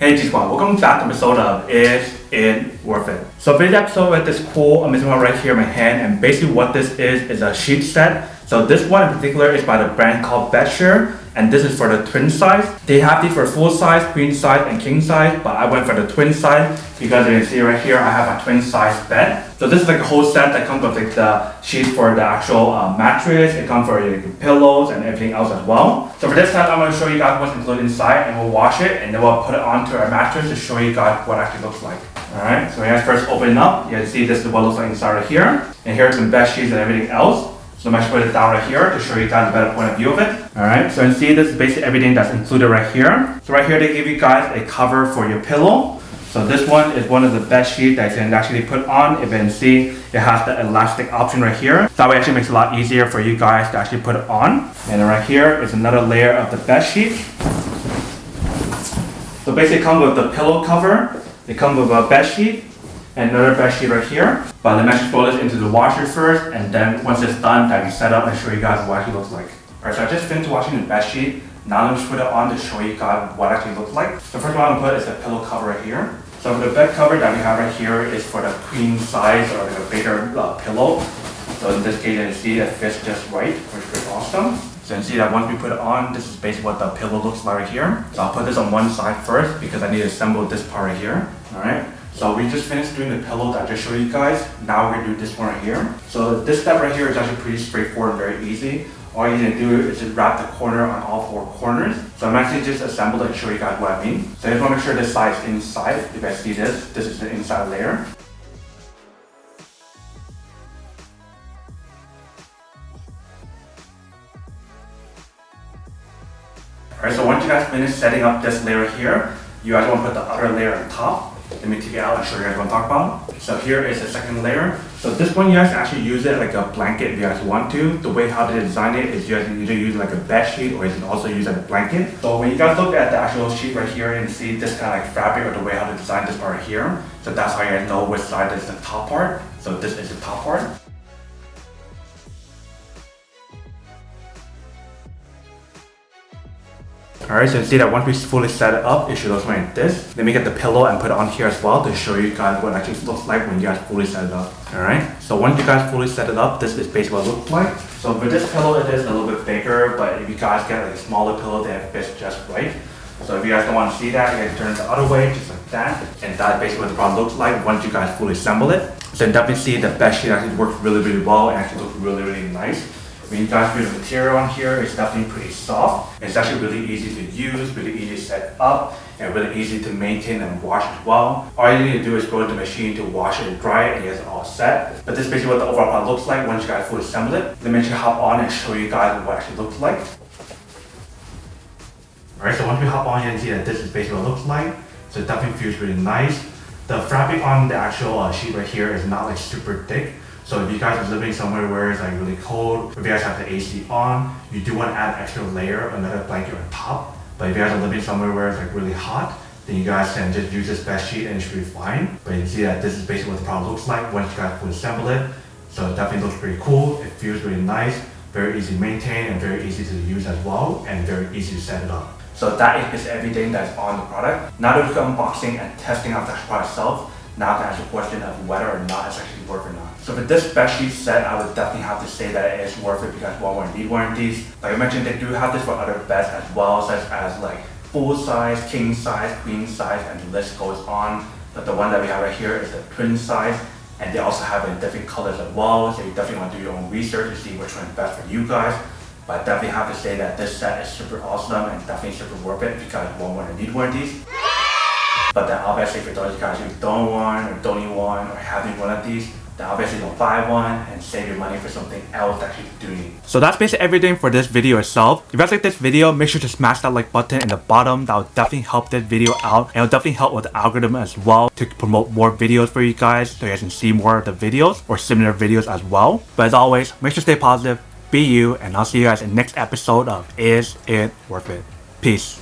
Hey G Squad, welcome back to an episode of Is It Worth It? So today's episode with this cool amazing one right here in my hand, and basically what this is a sheet set. So this one in particular is by the brand called Bedsure, and this is for the twin size. They have these for full size, queen size, and king size, but I went for the twin size because you can see right here I have a twin size bed. So this is like a whole set that comes with like the sheets for the actual mattress. It comes for your pillows and everything else as well. So for this time I'm going to show you guys what's included inside, and we'll wash it and then we'll put it onto our mattress to show you guys what it actually looks like. Alright, so when you guys first open it up, you can see this is what it looks like inside right here. And here's some bed sheets and everything else. So I'm going to put it down right here to show you guys a better point of view of it. Alright, so you can see this is basically everything that's included right here. So right here they give you guys a cover for your pillow. So this one is one of the bed sheets that you can actually put on. If you can see, it has the elastic option right here. So that way it actually makes it a lot easier for you guys to actually put it on. And then right here is another layer of the bed sheet. So basically it comes with the pillow cover. It comes with a bed sheet and another bed sheet right here. But let me actually throw this into the washer first, and then once it's done, I can set up and show you guys what it actually looks like. Alright, so I just finished washing the bed sheet. Now let me just put it on to show you guys what it actually looks like. So first one I'm going to put is the pillow cover right here. So for the bed cover that we have right here is for the queen size or like a bigger pillow. So in this case, you can see it fits just right, which is pretty awesome. So you can see that once we put it on, this is basically what the pillow looks like right here. So I'll put this on one side first because I need to assemble this part right here. Alright, so we just finished doing the pillow that I just showed you guys. Now we're going to do this one right here. So this step right here is actually pretty straightforward and very easy. All you need to do is just wrap the corner on all four corners. So I'm actually just assembled and show you guys what I mean. So I just want to make sure this side is inside. If you guys see this is the inside layer. Alright, so once you guys finish setting up this layer here, you guys want to put the other layer on top. Let me take it out and show you guys what I'm talking about. So here is the second layer. So this one you guys actually use it like a blanket if you guys want to. The way how they design it is you guys can either use like a bed sheet or you can also use it as a blanket. So when you guys look at the actual sheet right here and see this kind of like fabric or the way how to design this part right here. So that's how you guys know which side is the top part. So this is the top part. Alright, so you can see that once we fully set it up, it should look like this. Let me get the pillow and put it on here as well to show you guys what it actually looks like when you guys fully set it up. Alright, so once you guys fully set it up, this is basically what it looks like. So with this pillow, it is a little bit bigger, but if you guys get like a smaller pillow, then it fits just right. So if you guys don't want to see that, you guys turn it the other way, just like that. And that's basically what the product looks like once you guys fully assemble it. So you definitely see the bed sheet actually works really well and actually looks really nice. When you guys feel the material on here, it's definitely pretty soft. It's actually really easy to use, really easy to set up, and really easy to maintain and wash as well. All you need to do is go to the machine to wash it and dry it, and it's all set. But this is basically what the overall product looks like once you guys fully assemble it. Let me actually hop on and show you guys what it actually looks like. Alright, so once we hop on, you can see that this is basically what it looks like. So it definitely feels really nice. The fabric on the actual sheet right here is not like super thick. So if you guys are living somewhere where it's like really cold, if you guys have the AC on, you do want to add an extra layer, another blanket on top. But if you guys are living somewhere where it's like really hot, then you guys can just use this bed sheet and it should be fine. But you can see that this is basically what the product looks like once you guys fully assemble it. So it definitely looks pretty cool. It feels really nice, very easy to maintain and very easy to use as well, and very easy to set it up. So that is everything that's on the product. Now that we're unboxing and testing out the product itself, now to answer the question of whether or not it's actually worth it or not. So for this bed sheet set, I would definitely have to say that it is worth it because one more need warranties. Like I mentioned, they do have this for other beds as well, such as like full size, king size, queen size, and the list goes on. But the one that we have right here is the twin size, and they also have it in different colors as well. So you definitely want to do your own research to see which one is best for you guys. But I definitely have to say that this set is super awesome and definitely super worth it because one more need warranties. But then obviously for those guys who don't want or don't need one or having one of these, then obviously don't buy one and save your money for something else that you do need. So that's basically everything for this video itself. If you guys like this video, make sure to smash that like button in the bottom. That will definitely help this video out, and it'll definitely help with the algorithm as well to promote more videos for you guys so you guys can see more of the videos or similar videos as well. But as always, make sure to stay positive, be you, and I'll see you guys in the next episode of Is It Worth It? Peace.